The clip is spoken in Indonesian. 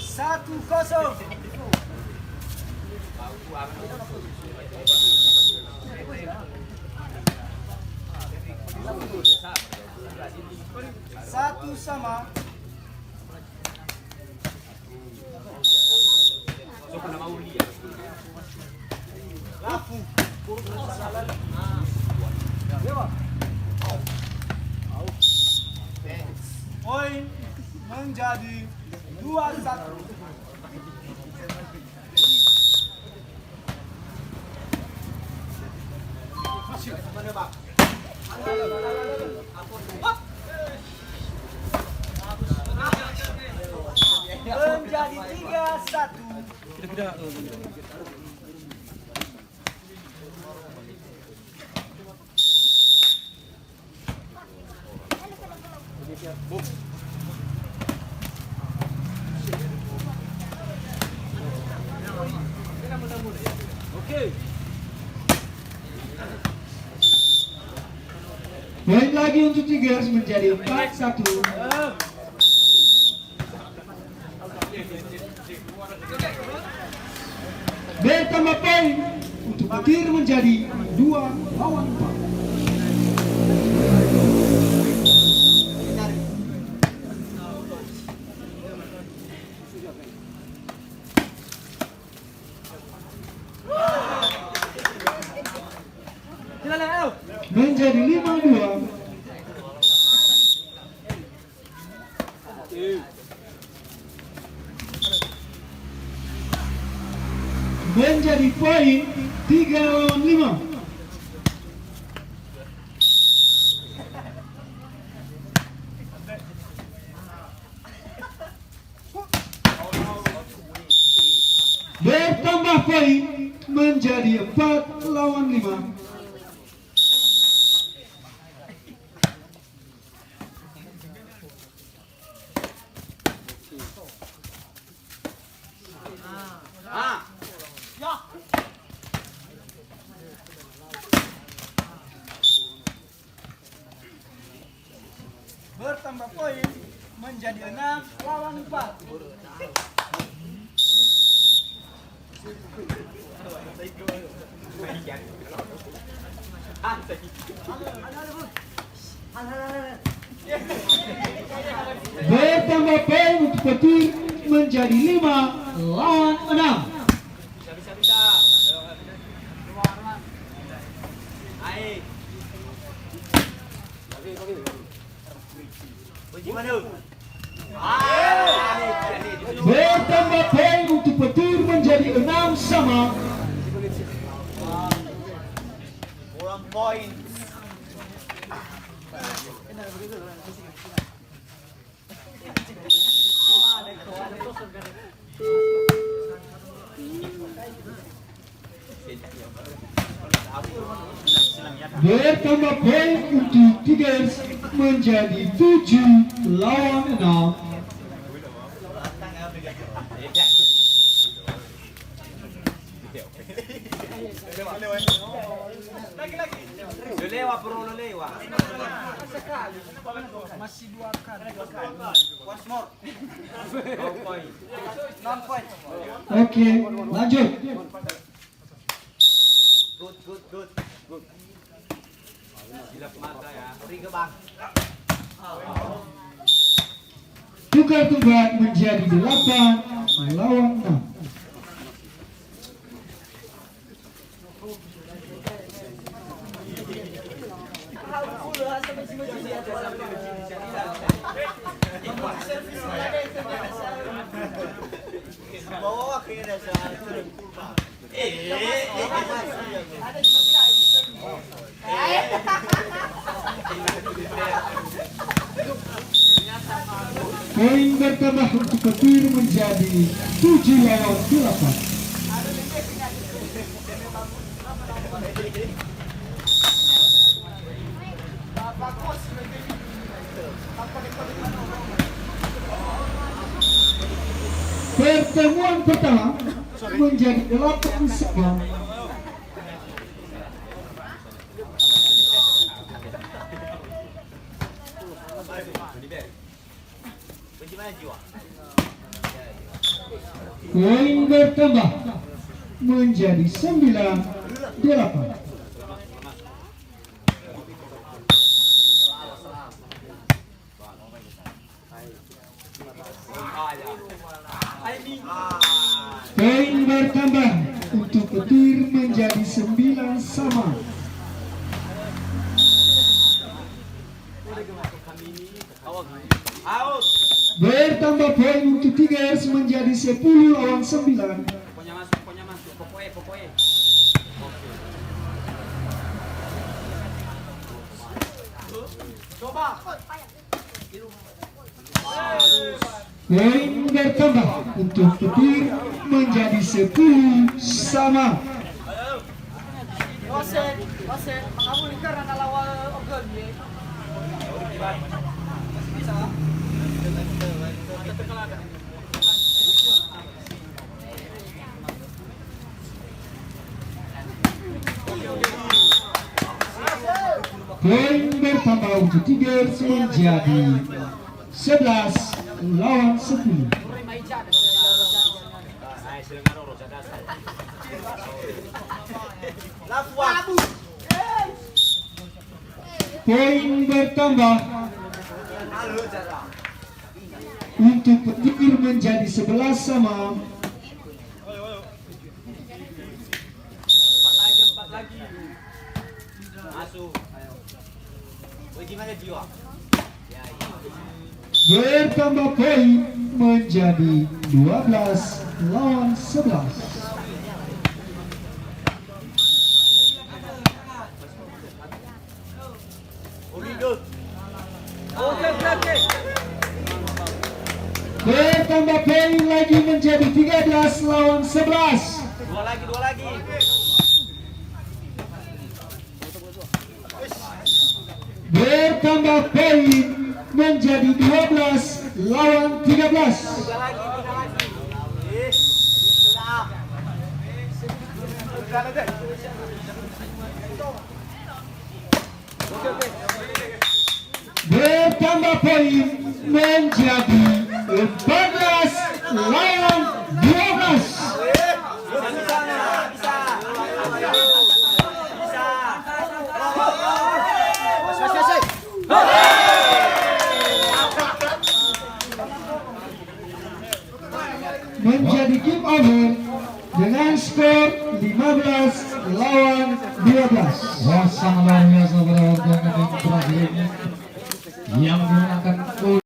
Satu kosong. Satu sama. Poin menjadi 2-1. Menjadi 3-1. Poin lagi untuk Tigers menjadi 4-1. Bertambah poin untuk Petir menjadi 2-4. Menjadi 5-2. Menjadi poin 3-5. Bertambah poin menjadi 4-5. Bertambah poin menjadi 6-4. Bertambah poin untuk Petir menjadi 5-6. Bertambah poin untuk Petir menjadi 6-6. Kurang poin. Bertambah poin untuk Tigers menjadi 7-6. Masih 2 kali. Once more. Non point. Oke, lanjut. Good. Silap mata ya. Beri ke bang. Tukar tempat menjadi 8-6. Bawa akhirnya saya. Poin bertambah untuk Petir menjadi 7-8. Pertemuan pertama menjadi 8-9. Poin bertambah menjadi 9-8. Poin bertambah untuk Petir menjadi 9 sama. Bertambah poin untuk Tigers menjadi 10 lawan 9. Pokoknya masuk. Pokoknya. Coba. Poin bertambah untuk Petir menjadi 10 sama. Wasit, mengabuli karena lawan Ogel ya. Bisa. Poin bertambah untuk Tigers menjadi 11 lawan 10. Poin bertambah untuk Petir menjadi 11 sama. 4 lagi. Masuk. Gimana jiwa? Bertambah poin menjadi 12 lawan 11. Bertambah poin lagi menjadi 13 lawan 11. Dua lagi. Bertambah poin menjadi 12 lawan 13. Tiga lagi. Bertambah poin menjadi 14 lawan 12. Menjadi game over dengan skor 15 lawan 12. Wah, sangat luar biasa pada waktu yang terakhir ini yang dimenangkan